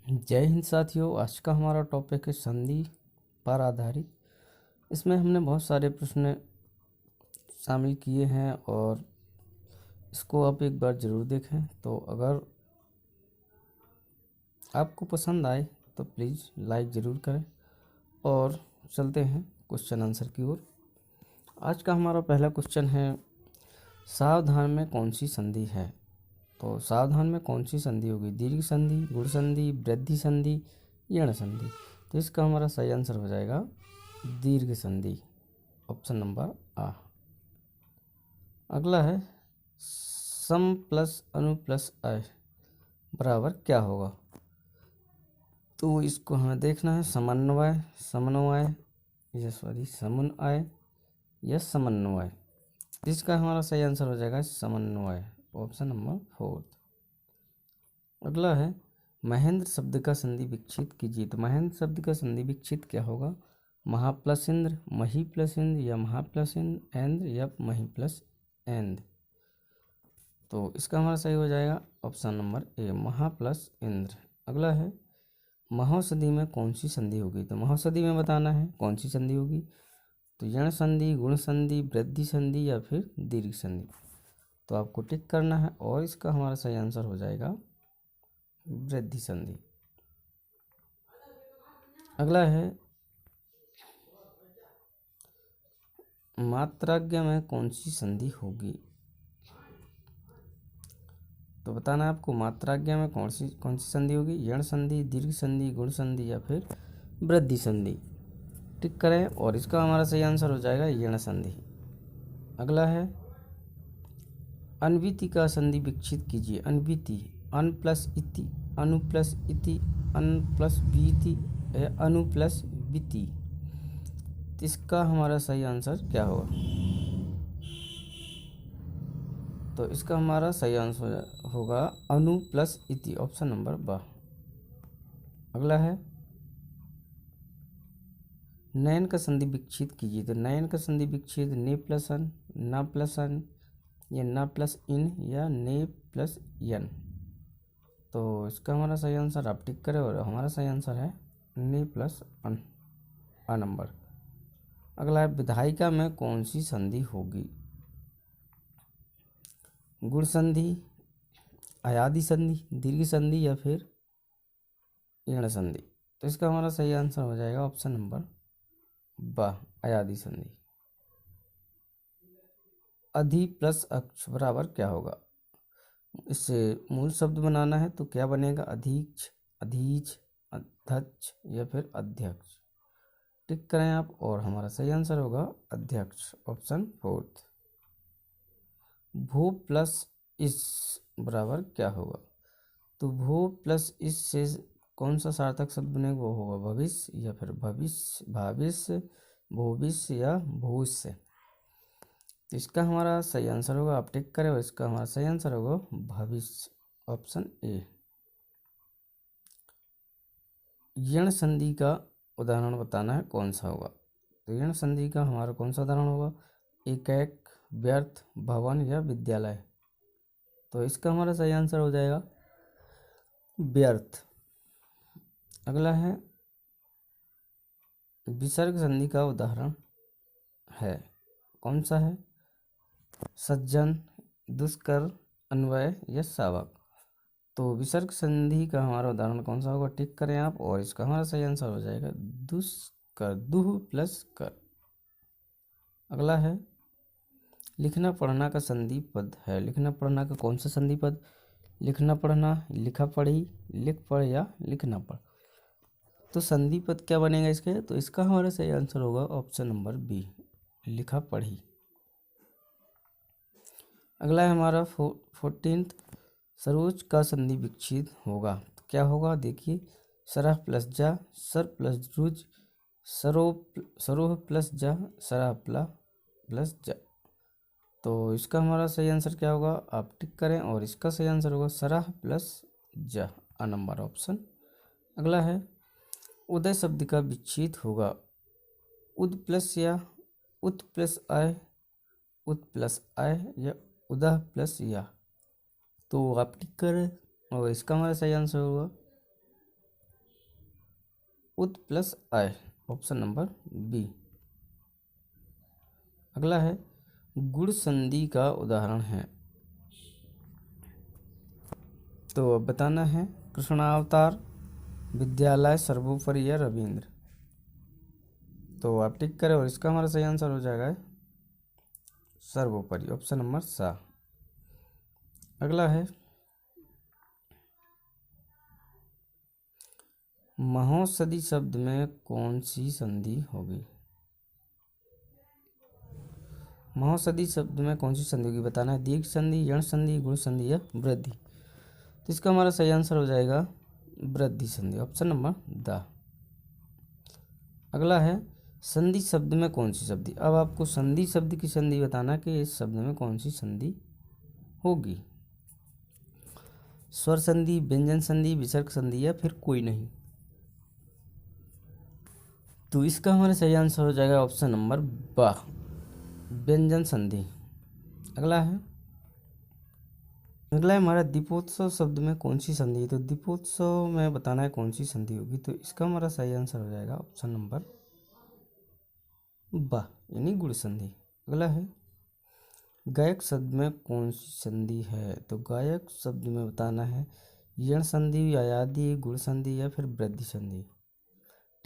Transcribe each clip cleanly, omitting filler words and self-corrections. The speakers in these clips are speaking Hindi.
जय हिंद साथियों। आज का हमारा टॉपिक है संधि पर आधारित। इसमें हमने बहुत सारे प्रश्न शामिल किए हैं और इसको आप एक बार ज़रूर देखें। तो अगर आपको पसंद आए तो प्लीज़ लाइक ज़रूर करें और चलते हैं क्वेश्चन आंसर की ओर। आज का हमारा पहला क्वेश्चन है, सावधान में कौन सी संधि है। तो सावधान में कौन सी संधि होगी? दीर्घ संधि, गुण संधि, वृद्धि संधि, यण संधि। तो इसका हमारा सही आंसर हो जाएगा दीर्घ संधि, ऑप्शन नंबर आ। अगला है, सम प्लस अनु प्लस अय बराबर क्या होगा। तो इसको हमें देखना है, समन्वय, समन्वय समन्वय या समन्वय। इसका हमारा सही आंसर हो जाएगा समन्वय, ऑप्शन नंबर 4। अगला है, महेंद्र शब्द का संधि विच्छेद कीजिए। तो महेंद्र शब्द का संधि विच्छेद क्या होगा? महा प्लस इंद्र, मही प्लस इंद्र, या महा प्लस इंद्र, या मही प्लस इंद्र। तो इसका हमारा सही हो जाएगा ऑप्शन नंबर ए, महा प्लस इंद्र। अगला है, महौषधि में कौन सी संधि होगी। तो महौषधि में बताना है कौन सी संधि होगी। तो यण संधि, गुण संधि, वृद्धि संधि, या फिर दीर्घ संधि। तो आपको टिक करना है और इसका हमारा सही आंसर हो जाएगा वृद्धि संधि। अगला है, मात्राज्ञा में कौन सी संधि होगी। तो बताना है आपको मात्राज्ञा में कौन सी संधि होगी। यण संधि, दीर्घ संधि, गुण संधि, या फिर वृद्धि संधि। टिक करें और इसका हमारा सही आंसर हो जाएगा यण संधि। अगला है, अनविति का संधि विच्छेद कीजिए। अनविति, अन प्लस इति, अनु प्लस इति, अन प्लस बीति, अनु प्लस विति। इसका हमारा सही आंसर क्या होगा। तो इसका हमारा सही आंसर होगा अनु प्लस इति, ऑप्शन नंबर ब। अगला है, नयन का संधि विच्छेद कीजिए। तो नयन का संधि विच्छेद ने प्लस अन, ना प्लस अन, या ना प्लस इन, या ने प्लस यन। तो इसका हमारा सही आंसर आप टिक करें और हमारा सही आंसर है ने प्लस अन, आ नंबर। अगला है, विधायिका में कौन सी संधि होगी। गुण संधि, अयादि संधि, दीर्घ संधि, या फिर यण संधि। तो इसका हमारा सही आंसर हो जाएगा ऑप्शन नंबर ब, अयादि संधि। अधि प्लस अक्ष बराबर क्या होगा। इससे मूल शब्द बनाना है तो क्या बनेगा, अधीक्ष, अधीच, अध्यक्ष, या फिर अध्यक्ष। टिक करें आप और हमारा सही आंसर होगा अध्यक्ष, ऑप्शन 4। भू प्लस इस बराबर क्या होगा। तो भू प्लस इस से कौन सा सार्थक शब्द बनेगा, वो होगा भविष्य, या फिर भविष्य, भाविष्य, भविष्य, या भविष्य। तो इसका हमारा सही आंसर होगा, आप टिक करें और इसका हमारा सही आंसर होगा भविष्य, ऑप्शन ए। यण संधि का उदाहरण बताना है कौन सा होगा। तो यण संधि का हमारा कौन सा उदाहरण होगा, एक, व्यर्थ, भवन, या विद्यालय। तो इसका हमारा सही आंसर हो जाएगा व्यर्थ। अगला है, विसर्ग संधि का उदाहरण है कौन सा है, सज्जन, दुष्कर, अन्वय, या सावक। तो विसर्ग संधि का हमारा उदाहरण कौन सा होगा, टिक करें आप और इसका हमारा सही आंसर हो जाएगा दुष्कर, दुह प्लस कर। अगला है, लिखना पढ़ना का संधि पद है। लिखना पढ़ना का कौन सा संधि पद, लिखना पढ़ना, लिखा पढ़ी, लिख पढ़, या लिखना पढ़। तो संधि पद क्या बनेगा इसके। तो इसका हमारा सही आंसर होगा ऑप्शन नंबर बी, लिखा पढ़ी। अगला है हमारा 14th, सरोज का संधि विच्छेद होगा तो क्या होगा। देखिए, सरह प्लस जा, सर प्लस रुज, सरोह प्लस जा, सरह प्लस जा। तो इसका हमारा सही आंसर क्या होगा, आप टिक करें और इसका सही आंसर होगा सरह प्लस जा, आ नंबर, ऑप्शन। अगला है, उदय शब्द का विच्छेद होगा उद प्लस या, उत प्लस आय, उत प्लस आय, या उदह प्लस या। तो आप टिक करें और इसका हमारा सही आंसर होगा उद प्लस आय, ऑप्शन नंबर बी। अगला है गुण संधि का उदाहरण है, तो अब बताना है कृष्णावतार, विद्यालय, सर्वोपरि या रविंद्र। तो आप टिक करें और इसका हमारा सही आंसर हो जाएगा सर्वोपरि, ऑप्शन नंबर सा। अगला है महोषधि शब्द में कौन सी संधि होगी। महोषधि शब्द में कौन सी संधि होगी बताना है, दीर्घ संधि, यण संधि, गुण संधि या वृद्धि। तो इसका हमारा सही आंसर हो जाएगा वृद्धि संधि, ऑप्शन नंबर द। अगला है संधि शब्द में कौन सी संधि। अब आपको संधि शब्द की संधि बताना कि इस शब्द में कौन सी संधि होगी। स्वर संधि, व्यंजन संधि, विसर्ग संधि या फिर कोई नहीं। तो इसका हमारा सही आंसर हो जाएगा ऑप्शन नंबर बा, व्यंजन संधि। अगला है हमारा दीपोत्सव शब्द में कौन सी संधि है। तो दीपोत्सव में बताना है कौन सी संधि होगी। तो इसका हमारा सही आंसर हो जाएगा ऑप्शन नंबर बा, यानी गुण संधि। अगला है गायक शब्द में कौन सी संधि है। तो गायक शब्द में बताना है यण संधि, अयादि, गुण संधि या फिर वृद्धि संधि।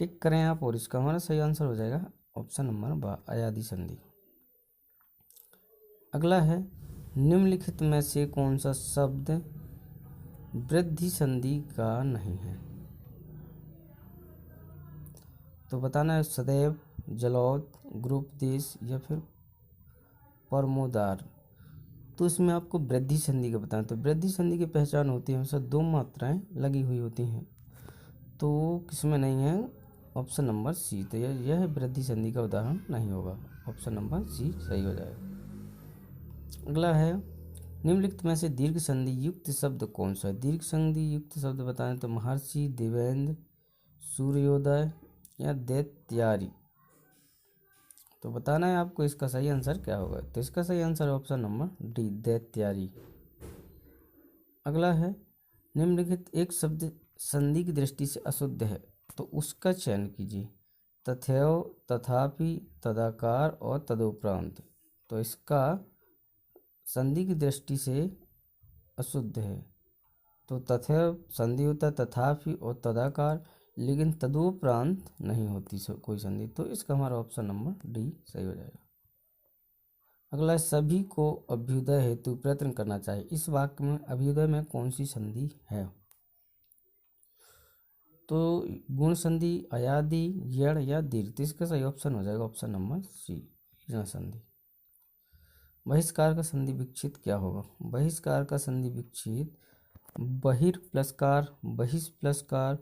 टिक करें आप और इसका हमारा सही आंसर हो जाएगा ऑप्शन नंबर बा, अयादि संधि। अगला है निम्नलिखित में से कौन सा शब्द वृद्धि संधि का नहीं है। तो बताना है सदैव, जलौद, गुरूपदेश या फिर परमोदार। तो इसमें आपको वृद्धि संधि का बताना। तो वृद्धि संधि की पहचान होती है हमेशा दो मात्राएं लगी हुई होती हैं, तो किसमें नहीं है, ऑप्शन नंबर सी। तो यह वृद्धि संधि का उदाहरण नहीं होगा, ऑप्शन नंबर सी सही हो जाएगा। अगला है निम्नलिखित में से दीर्घ संधि युक्त शब्द कौन सा है। दीर्घ संधि युक्त शब्द बताएं तो महर्षि, देवेंद्र, सूर्योदय या दैत्यारी। तो बताना है आपको इसका सही आंसर क्या होगा। तो इसका सही आंसर ऑप्शन नंबर डी, दैत्यारी। अगला है निम्नलिखित एक शब्द संधि की दृष्टि से अशुद्ध है, तो उसका चयन कीजिए। तथैव, तथापि, तदाकार और तदुपरांत। तो इसका संधि की दृष्टि से अशुद्ध है। तो तथैव संधि होता है तथापि और तदाकार, लेकिन तदुपरांत नहीं होती कोई संधि। तो इसका हमारा ऑप्शन नंबर डी सही हो जाएगा। अगला सभी को अभ्युदय हेतु प्रयत्न करना चाहिए। इस वाक्य में अभ्युदय में कौन सी संधि है। तो गुण संधि, अयादि, यण या दीर्घ। तो इसका सही ऑप्शन हो जाएगा ऑप्शन नंबर सी, यण संधि। बहिष्कार का संधि विच्छेद क्या होगा। बहिष्कार का संधि विच्छेद बहिर प्लस कार, बहिष प्लस कार,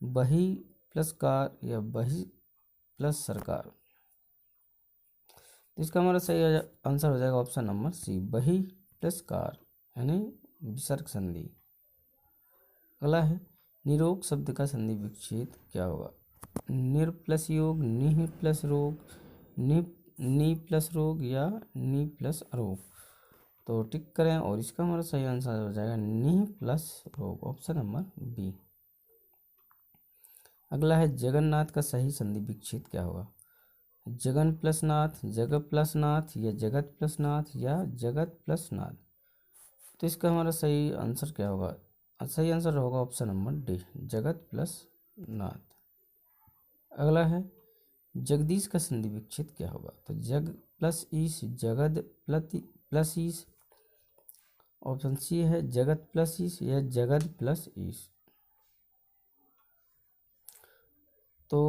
बहि प्लस कार या बहि प्लस सरकार। इसका हमारा सही आंसर हो जाएगा ऑप्शन नंबर सी, बहि प्लस कार यानी विसर्ग संधि। अगला है निरोग शब्द का संधि विच्छेद क्या होगा। निर प्लस योग, निह प्लस रोग, नी प्लस रोग या नी प्लस अरोग। तो टिक करें और इसका हमारा सही आंसर हो जाएगा नी प्लस रोग, ऑप्शन नंबर बी। अगला है जगन्नाथ का सही संधि विच्छेद क्या होगा। जगन प्लस नाथ, जगत प्लस नाथ या जगत प्लस नाथ या जगत प्लस नाथ। तो इसका हमारा सही आंसर क्या होगा। सही आंसर होगा ऑप्शन नंबर डी, जगत प्लस नाथ। अगला है जगदीश का संधि विच्छेद क्या होगा। तो जग प्लस ईश, जगद प्लस ईश। ऑप्शन सी है जगत प्लस ईश या जगद प्लस ईश। तो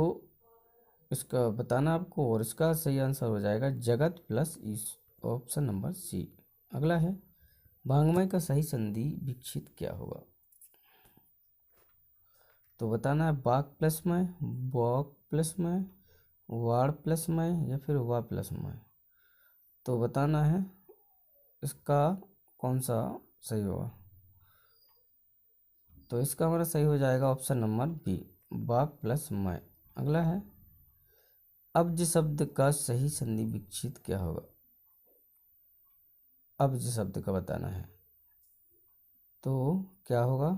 इसका बताना आपको और इसका सही आंसर हो जाएगा जगत प्लस ईश, ऑप्शन नंबर सी। अगला है भांगमय का सही संधि विच्छेद क्या होगा। तो बताना है बाक प्लस मय, बॉक प्लस मय, वाड़ प्लस मय या फिर वा प्लस मय। तो बताना है इसका कौन सा सही होगा। तो इसका हमारा सही हो जाएगा ऑप्शन नंबर बी, बाक प्लस मय। अगला है अब्ज शब्द का सही संधि विच्छेद क्या होगा। अब्ज शब्द का बताना है तो क्या होगा।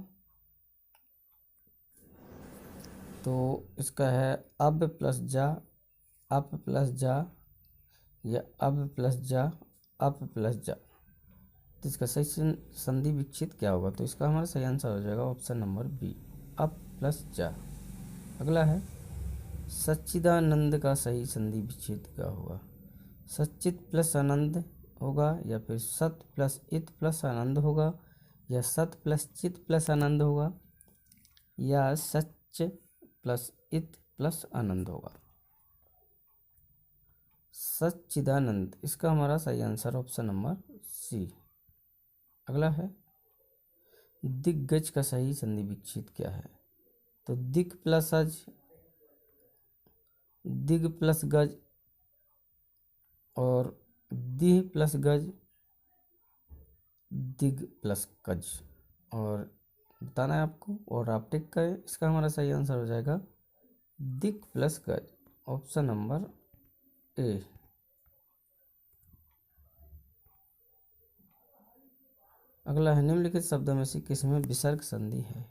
तो इसका है अब प्लस जा, अप प्लस जा, या अब प्लस जा, अप प्लस जा। तो इसका सही संधि विच्छेद क्या होगा? तो इसका हमारा सही आंसर हो जाएगा ऑप्शन नंबर बी, अप प्लस जा। अगला है सच्चिदानंद का सही संधि विच्छेद क्या होगा? सच्चित प्लस आनंद होगा, या फिर सत प्लस इत प्लस आनंद होगा, या सत प्लस चित प्लस आनंद होगा, या सच प्लस इत प्लस आनंद होगा। सच्चिदानंद, इसका हमारा सही आंसर ऑप्शन नंबर सी। अगला है दिग्गज का सही संधि विच्छेद क्या है? तो दिग प्लस अज, दिग प्लस गज, और दिह प्लस गज, दिग प्लस गज। और बताना है आपको, और आप टिक करें। इसका हमारा सही आंसर हो जाएगा दिग प्लस गज, ऑप्शन नंबर ए। अगला है निम्नलिखित शब्दों में से किसमें विसर्ग संधि है?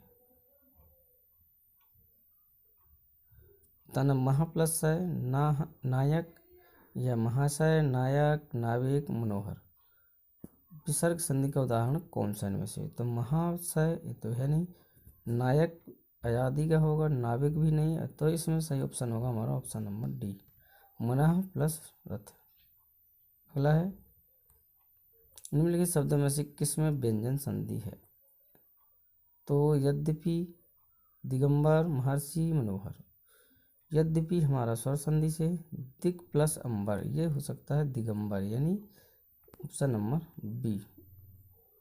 बताना महा प्लस है ना, नायक, या महाशय, नायक, नाविक, मनोहर। विसर्ग संधि का उदाहरण कौन सा इनमें से? तो महाशय ये तो है नहीं, नायक अयादि का होगा, नाविक भी नहीं है, तो इसमें सही ऑप्शन होगा हमारा ऑप्शन नंबर डी, मनाह प्लस रथ। अगला है निम्नलिखित शब्दों में से किसमें व्यंजन संधि है? तो यद्यपि, दिगंबर, महर्षि, मनोहर। यद्यपि हमारा स्वर संधि से दिक प्लस अंबर, ये हो सकता है दिगंबर, यानी ऑप्शन नंबर बी।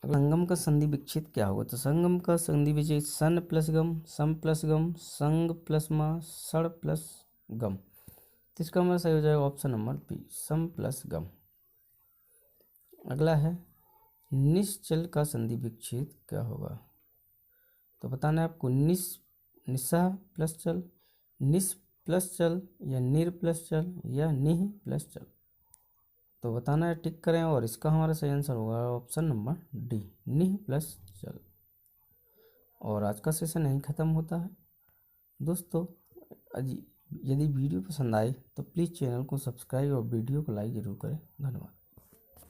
संगम का संधि विच्छेद क्या होगा? तो संगम का संधि विच्छेद सन प्लस गम, सम प्लस गम, संग प्लस मा, सड़ प्लस गम। तो इसका हमारा सही हो जाएगा ऑप्शन नंबर बी, सम प्लस गम। अगला है निश्चल का संधि विच्छेद क्या होगा? तो बताना है आपको निस्सा प्लस चल, निस प्लस चल, या निर प्लस चल, या निह प्लस चल। तो बताना है, टिक करें, और इसका हमारा सही आंसर होगा ऑप्शन नंबर डी, निह प्लस चल। और आज का सेशन यहीं ख़त्म होता है दोस्तों। यदि वीडियो पसंद आए तो प्लीज़ चैनल को सब्सक्राइब और वीडियो को लाइक ज़रूर करें। धन्यवाद।